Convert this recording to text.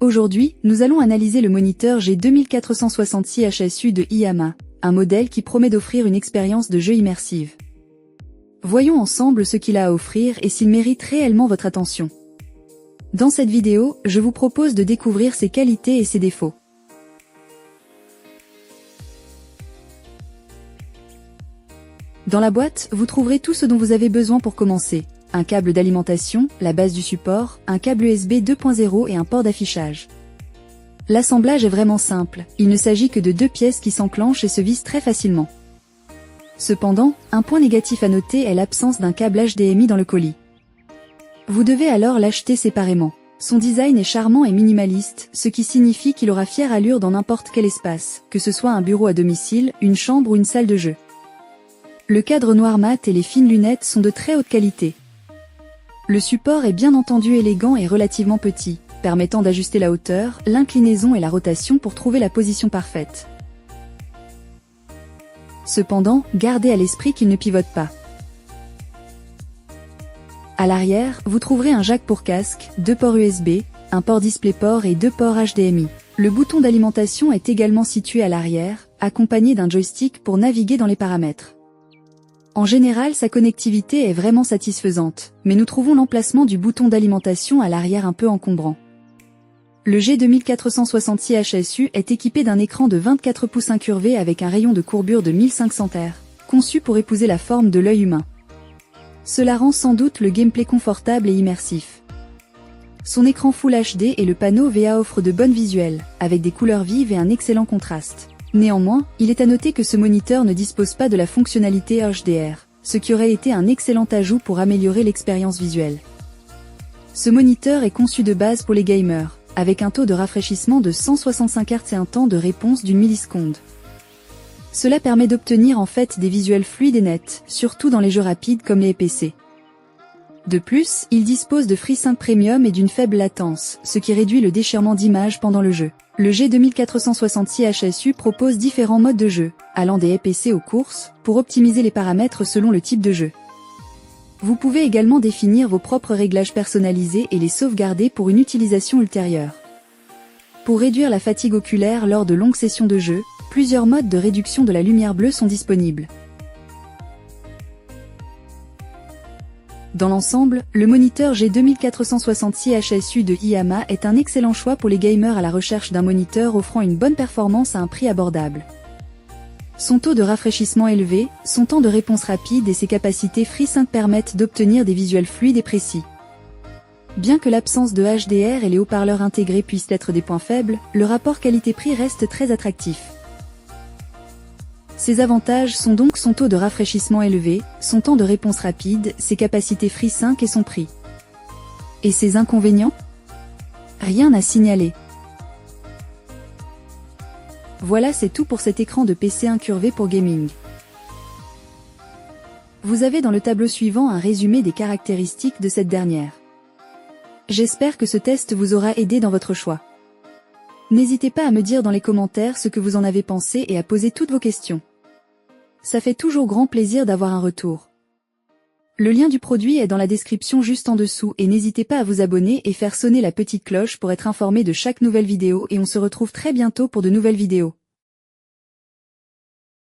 Aujourd'hui, nous allons analyser le moniteur G2466 HSU de IAMA, un modèle qui promet d'offrir une expérience de jeu immersive. Voyons ensemble ce qu'il a à offrir et s'il mérite réellement votre attention. Dans cette vidéo, je vous propose de découvrir ses qualités et ses défauts. Dans la boîte, vous trouverez tout ce dont vous avez besoin pour commencer. Un câble d'alimentation, la base du support, un câble USB 2.0 et un port d'affichage. L'assemblage est vraiment simple, il ne s'agit que de 2 pièces qui s'enclenchent et se vissent très facilement. Cependant, un point négatif à noter est l'absence d'un câble HDMI dans le colis. Vous devez alors l'acheter séparément. Son design est charmant et minimaliste, ce qui signifie qu'il aura fière allure dans n'importe quel espace, que ce soit un bureau à domicile, une chambre ou une salle de jeu. Le cadre noir mat et les fines lunettes sont de très haute qualité. Le support est bien entendu élégant et relativement petit, permettant d'ajuster la hauteur, l'inclinaison et la rotation pour trouver la position parfaite. Cependant, gardez à l'esprit qu'il ne pivote pas. À l'arrière, vous trouverez un jack pour casque, 2 ports USB, un port DisplayPort et 2 ports HDMI. Le bouton d'alimentation est également situé à l'arrière, accompagné d'un joystick pour naviguer dans les paramètres. En général, sa connectivité est vraiment satisfaisante, mais nous trouvons l'emplacement du bouton d'alimentation à l'arrière un peu encombrant. Le G2466 HSU est équipé d'un écran de 24 pouces incurvé avec un rayon de courbure de 1500 R, conçu pour épouser la forme de l'œil humain. Cela rend sans doute le gameplay confortable et immersif. Son écran Full HD et le panneau VA offrent de bonnes visuels, avec des couleurs vives et un excellent contraste. Néanmoins, il est à noter que ce moniteur ne dispose pas de la fonctionnalité HDR, ce qui aurait été un excellent ajout pour améliorer l'expérience visuelle. Ce moniteur est conçu de base pour les gamers, avec un taux de rafraîchissement de 165 Hz et un temps de réponse d'1 milliseconde. Cela permet d'obtenir en fait des visuels fluides et nets, surtout dans les jeux rapides comme les PC. De plus, il dispose de FreeSync Premium et d'une faible latence, ce qui réduit le déchirement d'image pendant le jeu. Le G2466 HSU propose différents modes de jeu, allant des PC aux courses, pour optimiser les paramètres selon le type de jeu. Vous pouvez également définir vos propres réglages personnalisés et les sauvegarder pour une utilisation ultérieure. Pour réduire la fatigue oculaire lors de longues sessions de jeu, plusieurs modes de réduction de la lumière bleue sont disponibles. Dans l'ensemble, le moniteur G2466 HSU de IAMA est un excellent choix pour les gamers à la recherche d'un moniteur offrant une bonne performance à un prix abordable. Son taux de rafraîchissement élevé, son temps de réponse rapide et ses capacités FreeSync permettent d'obtenir des visuels fluides et précis. Bien que l'absence de HDR et les haut-parleurs intégrés puissent être des points faibles, le rapport qualité-prix reste très attractif. Ses avantages sont donc son taux de rafraîchissement élevé, son temps de réponse rapide, ses capacités FreeSync et son prix. Et ses inconvénients? Rien à signaler. Voilà, c'est tout pour cet écran de PC incurvé pour gaming. Vous avez dans le tableau suivant un résumé des caractéristiques de cette dernière. J'espère que ce test vous aura aidé dans votre choix. N'hésitez pas à me dire dans les commentaires ce que vous en avez pensé et à poser toutes vos questions. Ça fait toujours grand plaisir d'avoir un retour. Le lien du produit est dans la description juste en dessous et n'hésitez pas à vous abonner et faire sonner la petite cloche pour être informé de chaque nouvelle vidéo et on se retrouve très bientôt pour de nouvelles vidéos.